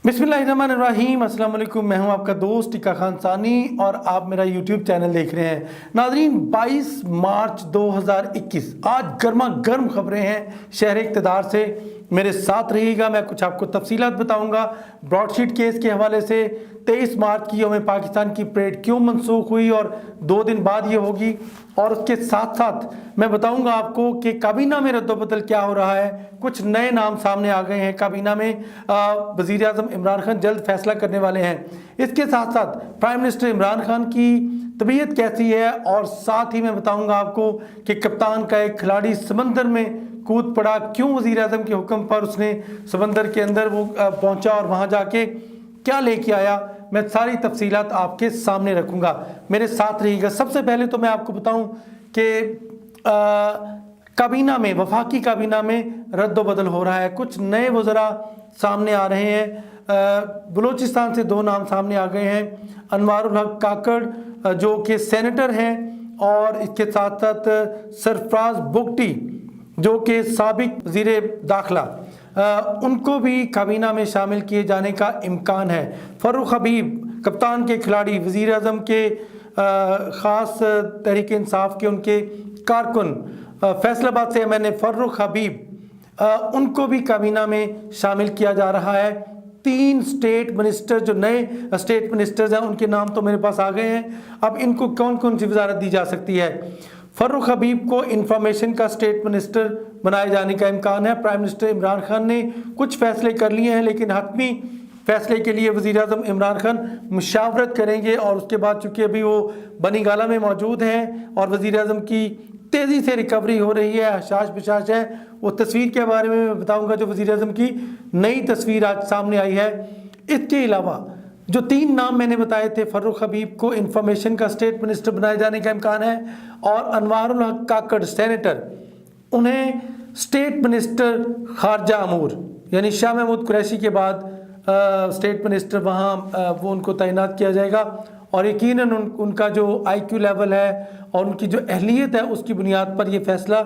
बिस्मिल्लाहिर्रहमानिर्रहीम, अस्सलाम वालेकुम। मैं हूं आपका दोस्त टीका खान सानी और आप मेरा यूट्यूब चैनल देख रहे हैं। नाजरीन, 22 मार्च 2021 आज गर्मा गर्म खबरें हैं शहर इक़्तिदार से। मेरे साथ रहिएगा, मैं कुछ आपको तफसीलात बताऊंगा ब्रॉडशीट केस के हवाले से। 23 मार्च की यौम पाकिस्तान की परेड क्यों मनसूख हुई और 2 दिन बाद ये होगी, और उसके साथ साथ मैं बताऊंगा आपको कि काबीना में रद्दोबदल क्या हो रहा है। कुछ नए नाम सामने आ गए हैं काबीना में। वज़ीर आज़म इमरान खान जल्द फैसला करने वाले हैं। इसके साथ साथ प्राइम मिनिस्टर इमरान खान की तबीयत कैसी है, और साथ ही मैं बताऊंगा आपको कि कप्तान का एक खिलाड़ी समंदर में कूद पड़ा, क्यों वज़ीर आज़म के हुक्म पर उसने समंदर के अंदर वो पहुंचा और वहां जाके क्या लेके आया। मैं सारी तफसीलात आपके सामने रखूंगा, मेरे साथ रहिएगा। सबसे पहले तो मैं आपको बताऊं कि काबीना में, वफाकी काबीना में रद्दोबदल हो रहा है। कुछ नए वज़रा सामने आ रहे हैं। बलूचिस्तान से 2 नाम सामने आ गए हैं। अनवारुल हक काकड़ जो कि सेनेटर हैं, और इसके साथ साथ सरफराज बुगटी जो कि साबिक वज़ीर दाखिला, उनको भी काबीना में शामिल किए जाने का इम्कान है। फ़र्रुख हबीब कप्तान के खिलाड़ी, वज़ीर आज़म के ख़ास तहरीक इंसाफ के उनके कारकुन, फैसलाबाद से MNA फ़र्रुख हबीब, उनको भी काबीना में शामिल किया जा रहा है। 3 स्टेट मिनिस्टर, जो नए स्टेट मिनिस्टर्स हैं, उनके नाम तो मेरे पास आ गए हैं। अब इनको कौन कौन सी वजारत दी जा सकती है। फ़र्रुख हबीब को इंफॉर्मेशन का स्टेट मिनिस्टर बनाए जाने का इम्कान है। प्राइम मिनिस्टर इमरान खान ने कुछ फैसले कर लिए हैं, लेकिन हतमी फैसले के लिए वज़ीर आज़म इमरान खान मुशावरत करेंगे, और उसके बाद चूँकि अभी वो बनी गाला में मौजूद हैं और वज़ीर आज़म की तेज़ी से रिकवरी हो रही है, हशाश बशाश है, वो तस्वीर के बारे में मैं बताऊँगा जो वज़ीर आज़म की नई तस्वीर आज सामने आई है। इसके अलावा जो 3 नाम मैंने बताए थे, फ़र्रुख हबीब को इंफॉर्मेशन का स्टेट मिनिस्टर बनाए जाने का इम्कान है, और अनवारुल हक काकड़ सेनेटर, उन्हें स्टेट मिनिस्टर खारजा अमूर यानी शाह महमूद कुरैशी के बाद स्टेट मिनिस्टर वहाँ वो उनको तैनात किया जाएगा। और यकीनन उनका जो IQ लेवल है और उनकी जो अहलियत है, उसकी बुनियाद पर यह फैसला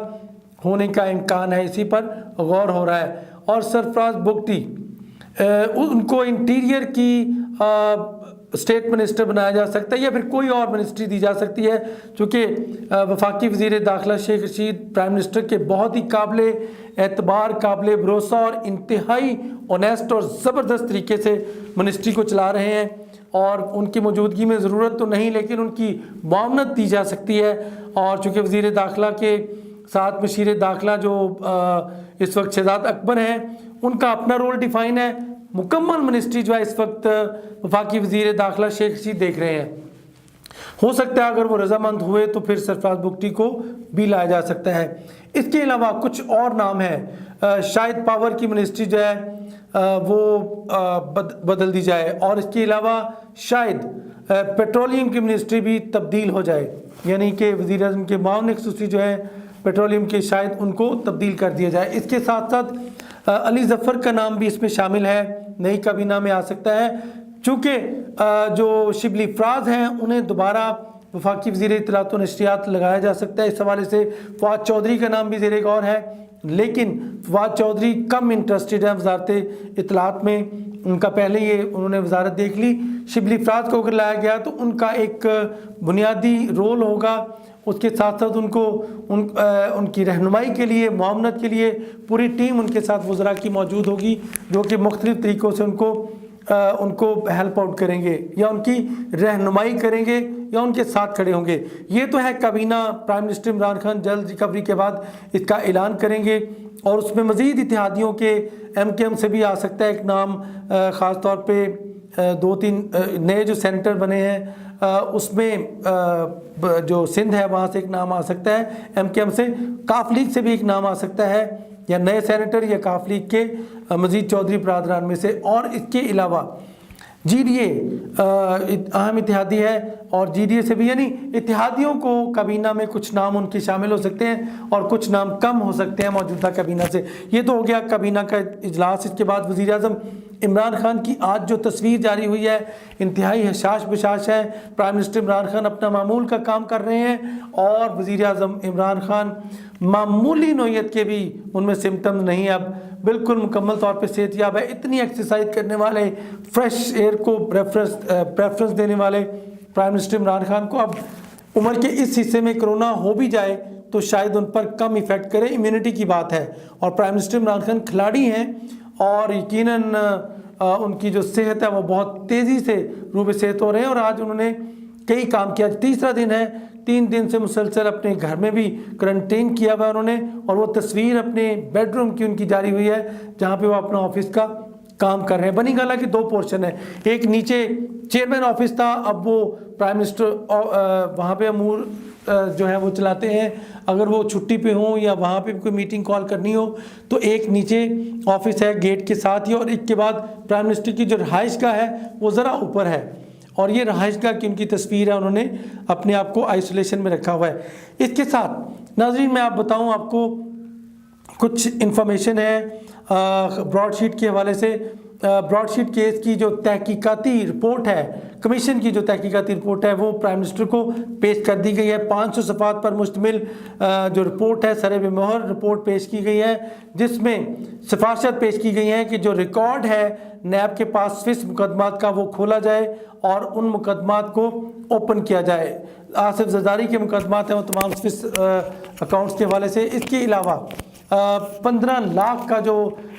होने का इम्कान है। इसी पर गौर हो रहा है। और सरफराज बुगटी, उनको इंटीरियर की स्टेट मिनिस्टर बनाया जा सकता है, या फिर कोई और मिनिस्ट्री दी जा सकती है, क्योंकि वफाकी वज़ीर दाखिला शेख रशीद प्राइम मिनिस्टर के बहुत ही काबिल एतबार, काबिल भरोसा और इंतहाई ऑनेस्ट और ज़बरदस्त तरीके से मिनिस्ट्री को चला रहे हैं। और उनकी मौजूदगी में ज़रूरत तो नहीं, लेकिन उनकी मामनत दी जा सकती है। और चूँकि वज़ीर दाखिला के साथ मशीर दाखिला जो इस वक्त शहजाद अकबर हैं, उनका अपना रोल डिफ़ाइन है। मुकम्मल मिनिस्ट्री जो है इस वक्त वफाकी वज़ीर दाखिला शेख रशीद देख रहे हैं। हो सकता है अगर वो रजामंद हुए तो फिर सरफराज बुगटी को भी लाया जा सकता है। इसके अलावा कुछ और नाम है। शायद पावर की मिनिस्ट्री जो है वो बदल दी जाए, और इसके अलावा शायद पेट्रोलियम की मिनिस्ट्री भी तब्दील हो जाए, यानी कि वज़ीर आज़म के माउन खसूसी जो है पेट्रोलियम के, शायद उनको तब्दील कर दिया जाए। इसके साथ साथ अली ज़फ़र का नाम भी इसमें शामिल है, नई काबीना में आ सकता है। चूँकि जो शिबली फ़राज हैं, उन्हें दोबारा वफाकी वज़ीर इत्तलात व नशरियात लगाया जा सकता है। इस हवाले से फ़वाद चौधरी का नाम भी ज़ेर गौर है, लेकिन फ़वाद चौधरी कम इंटरेस्टेड हैं वज़ारत इत्तलात में। उनका पहले ये उन्होंने वज़ारत देख ली। शिबली फ़राज को अगर लाया गया तो उनका एक बुनियादी रोल होगा। उसके साथ साथ उनकी रहनुमाई के लिए, मुआवनत के लिए पूरी टीम उनके साथ वज़रा की मौजूद होगी, जो कि मुख्तलिफ़ तरीक़ों से उनको हेल्प आउट करेंगे, या उनकी रहनुमाई करेंगे, या उनके साथ खड़े होंगे। ये तो है काबीना। प्राइम मिनिस्टर इमरान खान जल्द रिकवरी के बाद इसका ऐलान करेंगे, और उसमें मज़ीद इत्तेहादियों के MKM से भी आ सकता है एक नाम। ख़ास तौर पे 2-3 नए जो सेनेटर बने हैं, उसमें जो सिंध है वहाँ से एक नाम आ सकता है MKM से, काफ लीग से भी एक नाम आ सकता है, या नए सेनेटर या काफ लीग के मजीद चौधरी बरादरान में से। और इसके अलावा GDA अहम इत्तेहादी है, और GDA से भी, यानी इत्तेहादियों को काबीना में कुछ नाम उनके शामिल हो सकते हैं और कुछ नाम कम हो सकते हैं मौजूदा काबीना से। ये तो हो गया काबीना का इजलास। इसके बाद वज़ीर आज़म इमरान खान की आज जो तस्वीर जारी हुई है, इंतहाई हशाश बशाश है। प्राइम मिनिस्टर इमरान खान अपना मामूल का काम कर रहे हैं, और वज़ीर आज़म इमरान खान मामूली नोयत के भी उनमें सिम्टम्स नहीं। अब बिल्कुल मुकम्मल तौर पे सेहतयाब है। इतनी एक्सरसाइज करने वाले, फ्रेश एयर को प्रेफरेंस देने वाले प्राइम मिनिस्टर इमरान खान को अब उम्र के इस हिस्से में कोरोना हो भी जाए तो शायद उन पर कम इफेक्ट करे, इम्यूनिटी की बात है। और प्राइम मिनिस्टर इमरान खान खिलाड़ी हैं और यकीनन उनकी जो सेहत है वो बहुत तेज़ी से रूबे सेहत हो रहे हैं और आज उन्होंने कई काम किया। तीसरा दिन है, 3 दिन से मुसलसल अपने घर में भी क्वारंटीन किया हुआ उन्होंने, और वो तस्वीर अपने बेडरूम की उनकी जारी हुई है जहाँ पे वो अपना ऑफिस का काम कर रहे हैं। बनी गाला की 2 पोर्शन है, एक नीचे चेयरमैन ऑफिस था, अब वो प्राइम मिनिस्टर वहाँ पे अमूर जो है वो चलाते हैं। अगर वो छुट्टी पे हों या वहाँ पे कोई मीटिंग कॉल करनी हो तो एक नीचे ऑफिस है गेट के साथ ही, और एक के बाद प्राइम मिनिस्टर की जो रहाइश का है वो ज़रा ऊपर है, और ये रहाइश गाह की उनकी तस्वीर है, उन्होंने अपने आप को आइसोलेशन में रखा हुआ है। इसके साथ नाज़रीन मैं आप बताऊं आपको कुछ इन्फॉर्मेशन है ब्रॉडशीट के हवाले से। ब्रॉडशीट केस की जो तहकीकाती रिपोर्ट है, कमीशन की जो तहकीकाती रिपोर्ट है वो प्राइम मिनिस्टर को पेश कर दी गई है। 500 सफ़ात पर मुश्तमिल जो रिपोर्ट है, सरे बेमोहर रिपोर्ट पेश की गई है, जिसमें सिफारिशत पेश की गई हैं कि जो रिकॉर्ड है नैब के पास स्विस मुकदमात का वो खोला जाए और उन मुकदमात को ओपन किया जाए। आसिफ जरदारी के मुकदमात हैं वो तमाम स्विस अकाउंट्स के हवाले से। इसके अलावा 15 लाख का जो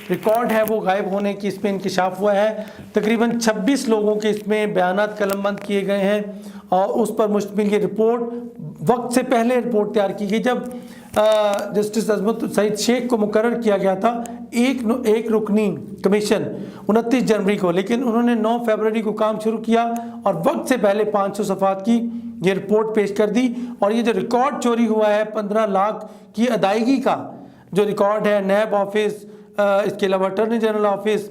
रिकॉर्ड है वो गायब होने की इसमें इंकशाफ हुआ है। तकरीबन 26 लोगों के इसमें बयानात कलमबंद किए गए हैं और उस पर मुश्तमिल ये रिपोर्ट वक्त से पहले रिपोर्ट तैयार की गई जब जस्टिस अजमत सईद शेख को मुकर्रर किया गया था एक रुकनी कमीशन 29 जनवरी को, लेकिन उन्होंने 9 फरवरी को काम शुरू किया और वक्त से पहले 500 सफ़ात की ये रिपोर्ट पेश कर दी। और ये जो रिकॉर्ड चोरी हुआ है 15 लाख की अदायगी का जो रिकॉर्ड है, नैब ऑफिस, इसके अलावा अटॉर्नी जनरल ऑफिस,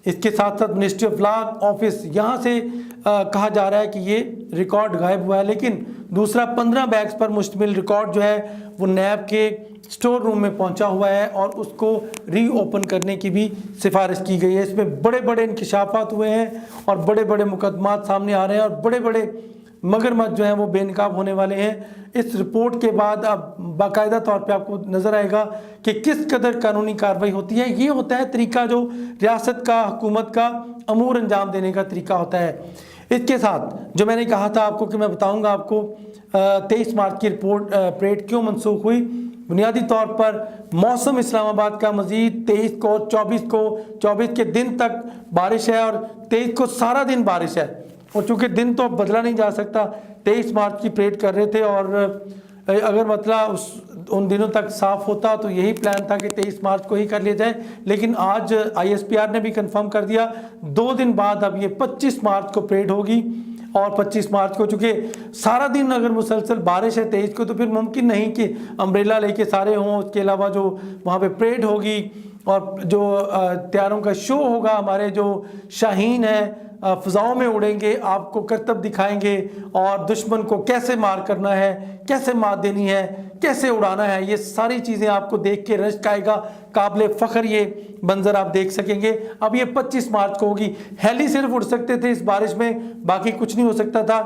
इसके साथ साथ मिनिस्ट्री ऑफ लॉ ऑफिस, यहाँ से कहा जा रहा है कि ये रिकॉर्ड गायब हुआ है। लेकिन दूसरा 15 बैग्स पर मुश्तमिल रिकॉर्ड जो है वो नैब के स्टोर रूम में पहुंचा हुआ है और उसको रीओपन करने की भी सिफारिश की गई है। इसमें बड़े बड़े इंकशाफात हुए हैं और बड़े बड़े मुकदमात सामने आ रहे हैं और बड़े बड़े मगरमच्छ जो हैं वो बेनकाब होने वाले हैं। इस रिपोर्ट के बाद अब बाकायदा तौर पे आपको नज़र आएगा कि किस कदर कानूनी कार्रवाई होती है। ये होता है तरीका जो रियासत का, हुकूमत का अमूर अंजाम देने का तरीका होता है। इसके साथ जो मैंने कहा था आपको कि मैं बताऊंगा आपको 23 मार्च की रिपोर्ट परेड क्यों मनसूख हुई। बुनियादी तौर पर मौसम इस्लामाबाद का मज़ीद 23 को 24 के दिन तक बारिश है और 23 को सारा दिन बारिश है, और चूँकि दिन तो अब बदला नहीं जा सकता, 23 मार्च की परेड कर रहे थे और अगर मतलब उन दिनों तक साफ़ होता तो यही प्लान था कि 23 मार्च को ही कर लिया जाए। लेकिन आज ISPR ने भी कंफर्म कर दिया 2 दिन बाद अब ये 25 मार्च को परेड होगी। और 25 मार्च को चूँकि सारा दिन अगर मुसलसल बारिश है 23 को, तो फिर मुमकिन नहीं कि अम्ब्रेला लेके सारे हों। उसके अलावा जो वहाँ पे परेड होगी और जो तैयारों का शो होगा, हमारे जो शाहीन है फ़ज़ाओं में उड़ेंगे, आपको करतब दिखाएंगे और दुश्मन को कैसे मार करना है, कैसे मार देनी है, कैसे उड़ाना है, ये सारी चीज़ें आपको देख के रश्क आएगा। काबिल फ़ख्र ये मंज़र आप देख सकेंगे। अब ये 25 मार्च को होगी। हेली सिर्फ उड़ सकते थे इस बारिश में, बाकी कुछ नहीं हो सकता था।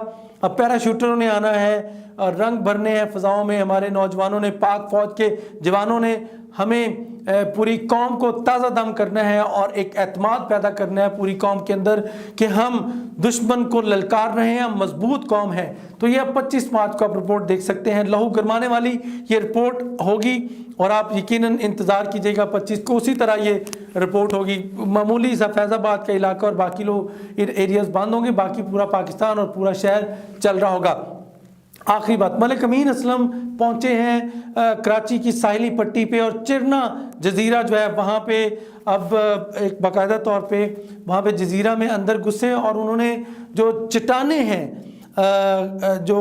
अब पैराशूटरों ने आना है, रंग भरने हैं फ़ज़ाओं में। हमारे नौजवानों ने, पाक फ़ौज के जवानों ने हमें पूरी कौम को ताज़ा दम करना है और एक एतमाद पैदा करना है पूरी कौम के अंदर कि हम दुश्मन को ललकार रहे हैं, हम मजबूत कौम है। तो ये 25 मार्च को आप रिपोर्ट देख सकते हैं। लहू गरमाने वाली ये रिपोर्ट होगी और आप यकीनन इंतज़ार कीजिएगा 25 को उसी तरह ये रिपोर्ट होगी। मामूली सा फैज़ाबाद का इलाका और बाकी लोग एरियाज़ बंद होंगे, बाकी पूरा पाकिस्तान और पूरा शहर चल रहा होगा। आखिरी बात, मलिक अमीन असलम पहुंचे हैं कराची की साहिली पट्टी पे और चिरना जजीरा जो है वहाँ पे अब एक बाकायदा तौर पे वहाँ पे जजीरा में अंदर घुसे और उन्होंने जो चट्टाने हैं जो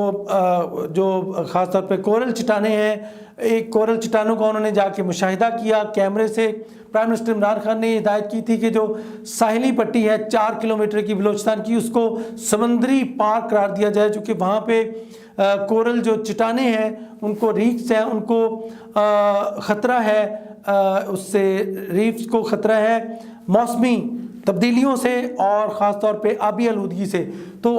ख़ास तौर पे कोरल चट्टाने हैं, एक कोरल चट्टानों का उन्होंने जाके मुशाहिदा किया कैमरे से। प्राइम मिनिस्टर इमरान खान ने हिदायत की थी कि जो साहिली पट्टी है 4 किलोमीटर की बलूचिस्तान की, उसको समंदरी पार्क करार दिया जाए, चूँकि वहाँ पे कोरल जो चट्टाने हैं उनको रीफ्स हैं, उनको ख़तरा है, उससे रीफ्स को ख़तरा है मौसमी तब्दीलियों से और ख़ास तौर पे आबी आलूदगी से। तो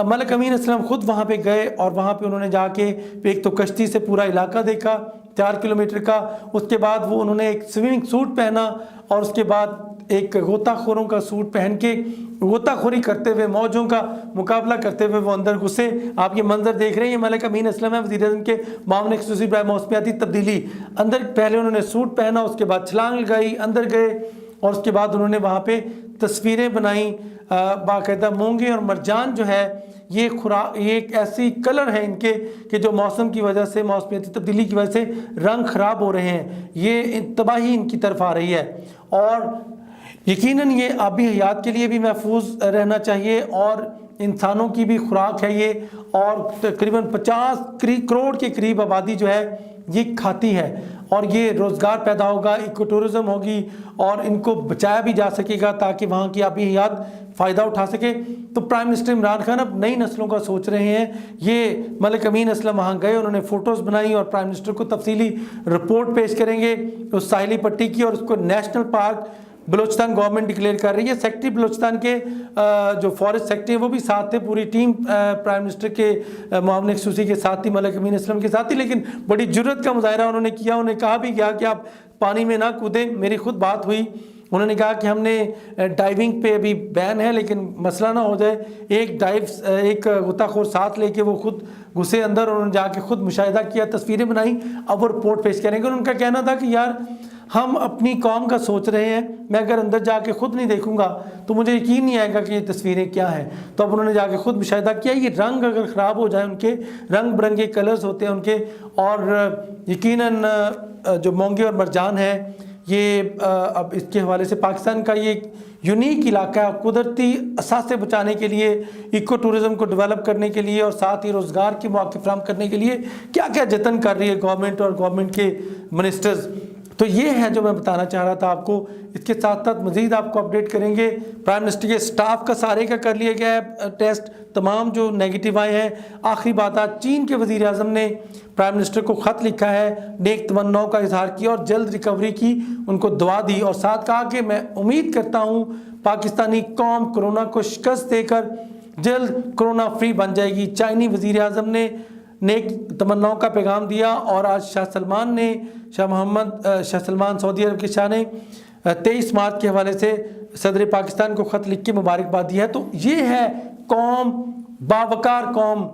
मलिक अमीन असलम ख़ुद वहाँ पे गए और वहाँ पे उन्होंने जाके एक तो कश्ती से पूरा इलाका देखा, 4 کلومیٹر کا۔ اس کے بعد وہ انہوں نے ایک سوئمنگ سوٹ پہنا اور اس کے بعد ایک غوطہ خوروں کا سوٹ پہن کے غوطہ خوری کرتے ہوئے، موجوں کا مقابلہ کرتے ہوئے وہ اندر گھسے۔ آپ یہ منظر دیکھ رہے ہیں، یہ ملک امین اسلم ہے، وزیر اعظم کے معاون خصوصی برائے موسمیاتی تبدیلی۔ اندر پہلے انہوں نے سوٹ پہنا، اس کے بعد چھلانگ لگائی، اندر گئے اور اس کے بعد انہوں نے وہاں پہ تصویریں بنائیں۔ باقاعدہ مونگے اور مرجان جو ہے یہ ایک ایسی کلر ہے ان کے کہ جو موسم کی وجہ سے، موسمیاتی تبدیلی کی وجہ سے رنگ خراب ہو رہے ہیں، یہ تباہی ان کی طرف آ رہی ہے۔ اور یقیناً یہ آبی حیات کے لیے بھی محفوظ رہنا چاہیے اور انسانوں کی بھی خوراک ہے یہ، اور تقریباً 50 کروڑ کے قریب آبادی جو ہے یہ کھاتی ہے، اور یہ روزگار پیدا ہوگا، ایکو ٹورزم ہوگی اور ان کو بچایا بھی جا سکے گا تاکہ وہاں کی آبی حیات فائدہ اٹھا سکے۔ تو پرائم منسٹر عمران خان اب نئی نسلوں کا سوچ رہے ہیں۔ یہ ملک امین اسلم وہاں گئے، انہوں نے فوٹوز بنائی اور پرائم منسٹر کو تفصیلی رپورٹ پیش کریں گے اس ساحلی پٹی کی، اور اس کو national park Balochistan government declare کر رہی ہے۔ سیکٹری بلوچستان کے جو فارسٹ سیکٹری ہیں وہ بھی ساتھ تھے، پوری ٹیم پرائم منسٹر کے معاون خصوصی کے ساتھ تھی، ملک امین اسلم کے ساتھ تھی، لیکن بڑی جرت کا مظاہرہ انہوں نے کیا۔ انہوں نے کہا بھی کیا کہ آپ پانی میں نہ کودیں۔ میری خود بات ہوئی، انہوں نے کہا کہ ہم نے ڈائیونگ پہ ابھی بین ہے لیکن مسئلہ نہ ہو جائے، ایک غوطہ خور ساتھ لے کے وہ خود گھسے اندر، انہوں نے جا کے خود مشاہدہ کیا، تصویریں بنائیں، اب وہ رپورٹ پیش کریں گے۔ ان کا کہنا تھا کہ یار ہم اپنی قوم کا سوچ رہے ہیں، میں اگر اندر جا کے خود نہیں دیکھوں گا تو مجھے یقین نہیں آئے گا کہ یہ تصویریں کیا ہیں۔ تو اب انہوں نے جا کے خود مشاہدہ کیا، یہ رنگ اگر خراب ہو جائے، ان کے رنگ برنگے کلرز ہوتے ہیں ان کے، اور یقیناً جو مونگے اور مرجان ہے یہ اب اس کے حوالے سے پاکستان کا یہ یونیک علاقہ ہے، قدرتی اثاثے بچانے کے لیے، ایکو ٹورزم کو ڈیولپ کرنے کے لیے اور ساتھ ہی روزگار کے مواقع فراہم کرنے کے لیے کیا کیا جتن کر رہی ہے گورنمنٹ اور گورنمنٹ کے منسٹرز۔ تو یہ ہے جو میں بتانا چاہ رہا تھا آپ کو۔ اس کے ساتھ ساتھ مزید آپ کو اپڈیٹ کریں گے۔ پرائم منسٹر کے سٹاف کا سارے کا کر لیا گیا ہے ٹیسٹ، تمام جو نیگیٹو آئے ہیں۔ آخری بات، آج چین کے وزیر اعظم نے پرائم منسٹر کو خط لکھا ہے، نیک تمناؤں کا اظہار کیا اور جلد ریکوری کی ان کو دعا دی، اور ساتھ کہا کہ میں امید کرتا ہوں پاکستانی قوم کورونا کو شکست دے کر جلد کورونا فری بن جائے گی۔ چائنی وزیر اعظم نے نیک تمناؤں کا پیغام دیا، اور آج شاہ سلمان سعودی عرب کے شاہ نے 23 مارچ کے حوالے سے صدر پاکستان کو خط لکھ کے مبارکباد دی ہے۔ تو یہ ہے قوم، باوقار قوم،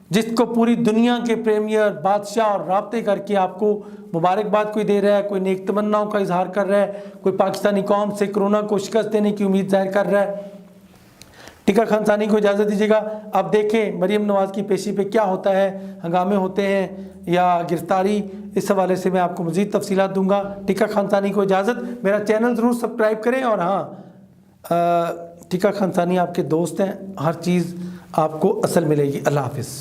جس کو پوری دنیا کے پریمیئر، بادشاہ اور رابطے کر کے آپ کو مبارکباد کوئی دے رہا ہے، کوئی نیک تمناؤں کا اظہار کر رہا ہے، کوئی پاکستانی قوم سے کورونا کو شکست دینے کی امید ظاہر کر رہا ہے۔ ٹیکا خان ثانی کو اجازت دیجیے گا، اب دیکھیں مریم نواز کی پیشی پہ کیا ہوتا ہے، ہنگامے ہوتے ہیں یا گرفتاری، اس حوالے سے میں آپ کو مزید تفصیلات دوں گا۔ ٹیکا خان ثانی کو اجازت، میرا چینل ضرور سبسکرائب کریں، اور ہاں ٹیکا خان ثانی آپ کے دوست ہیں، ہر چیز آپ کو اصل ملے گی۔ اللہ حافظ۔